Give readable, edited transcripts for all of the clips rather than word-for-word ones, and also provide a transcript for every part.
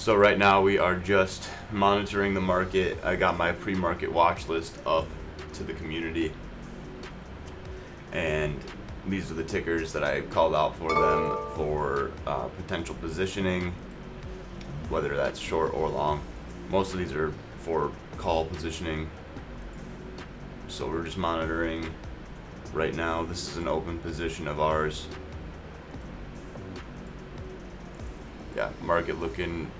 So right now we are just monitoring the market. I got my pre-market watch list up to the community, and these are the tickers that I called out for them for potential positioning, whether that's short or long. Most of these are for call positioning. So we're just monitoring right now. This is an open position of ours. Yeah, market looking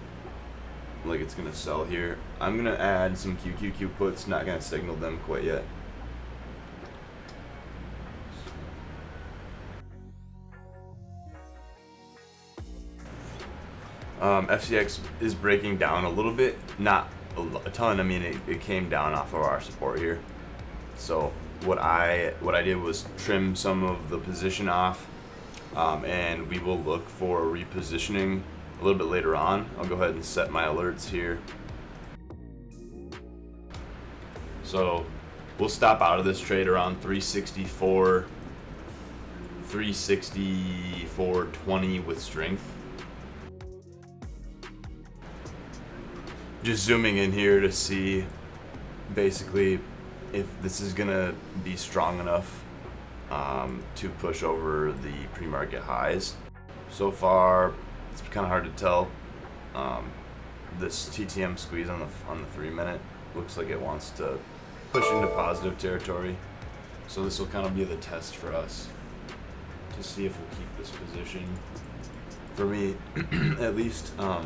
like it's gonna sell here. I'm gonna add some QQQ puts, not gonna signal them quite yet. FCX is breaking down a little bit, not a ton. I mean, it came down off of our support here. So what I did was trim some of the position off, and we will look for repositioning a little bit later on. I'll go ahead and set my alerts here. So we'll stop out of this trade around 364.20 with strength. Just zooming in here to see basically if this is gonna be strong enough to push over the pre-market highs. So far, it's kind of hard to tell. This TTM squeeze on the 3-minute looks like it wants to push into positive territory. So this will kind of be the test for us to see if we'll keep this position. For me, at least, I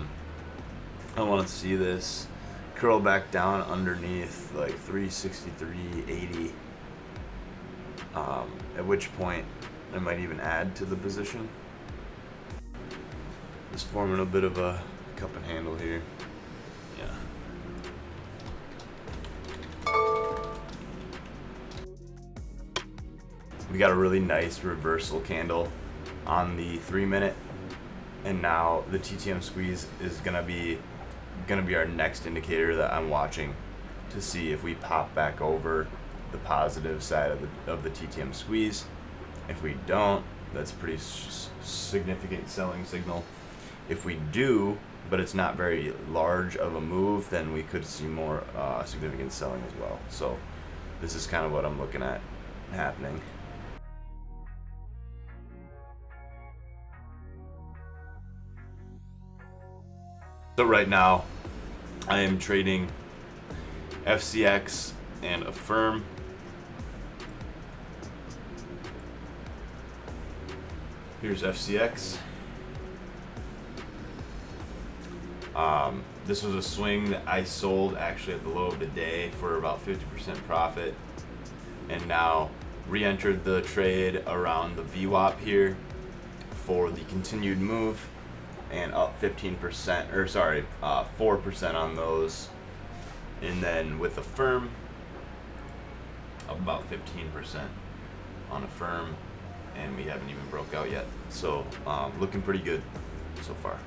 want to see this curl back down underneath like 363.80. At which point I might even add to the position. Just forming a bit of a cup and handle here. Yeah. We got a really nice reversal candle on the 3-minute, and now the TTM squeeze is gonna be our next indicator that I'm watching to see if we pop back over the positive side of the TTM squeeze. If we don't, that's pretty significant selling signal. If we do, but it's not very large of a move, then we could see more significant selling as well. So this is kind of what I'm looking at happening. So right now, I am trading FCX and AFRM. Here's FCX. This was a swing that I sold actually at the low of the day for about 50% profit, and now re-entered the trade around the VWAP here for the continued move, and up 15%, or sorry, 4% on those. And then with AFRM, up about 15% on AFRM, and we haven't even broke out yet. So looking pretty good so far.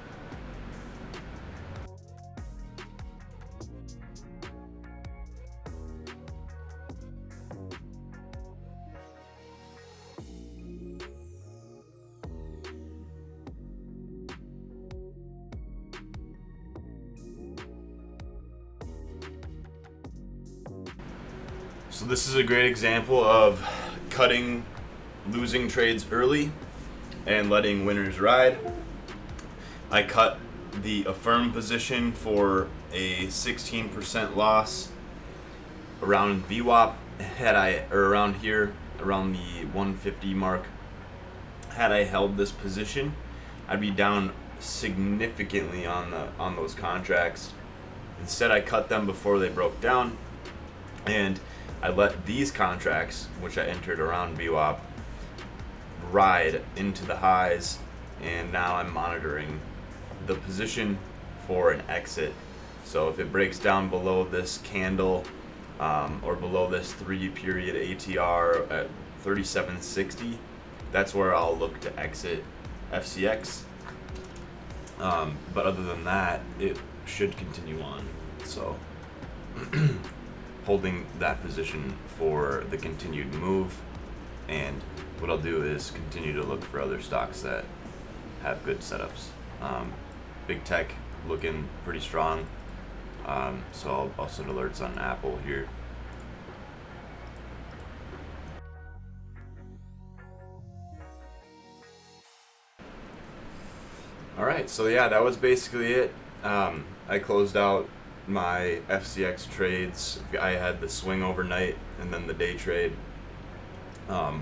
So this is a great example of cutting losing trades early and letting winners ride. I cut the AFRM position for a 16% loss around VWAP. Around here, around the 150 mark. Had I held this position, I'd be down significantly on those contracts. Instead, I cut them before they broke down, and I let these contracts, which I entered around VWAP, ride into the highs, and now I'm monitoring the position for an exit. So if it breaks down below this candle or below this 3-period ATR at 37.60, that's where I'll look to exit FCX. But other than that, it should continue on. So holding that position for the continued move, and what I'll do is continue to look for other stocks that have good setups. Big tech looking pretty strong. So I'll set alerts on Apple here. Alright, so yeah, that was basically it. I closed out my FCX trades. I had the swing overnight and then the day trade,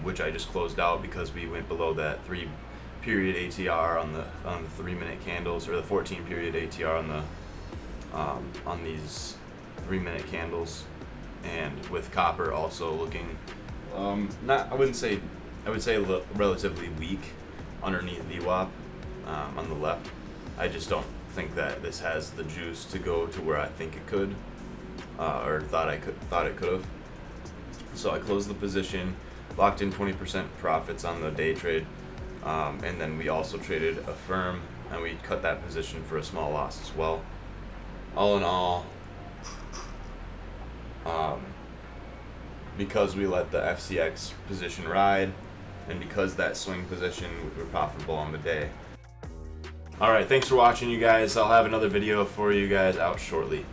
which I just closed out because we went below that 3-period ATR on the 3-minute candles, or the 14-period ATR on these 3-minute candles, and with copper also looking I would say relatively weak underneath VWAP on the left. I just don't think that this has the juice to go to where I think it could, or thought it could have. So I closed the position, locked in 20% profits on the day trade, and then we also traded AFRM, and we cut that position for a small loss as well. All in all, because we let the FCX position ride, and because that swing position, we were profitable on the day. Alright, thanks for watching, you guys. I'll have another video for you guys out shortly.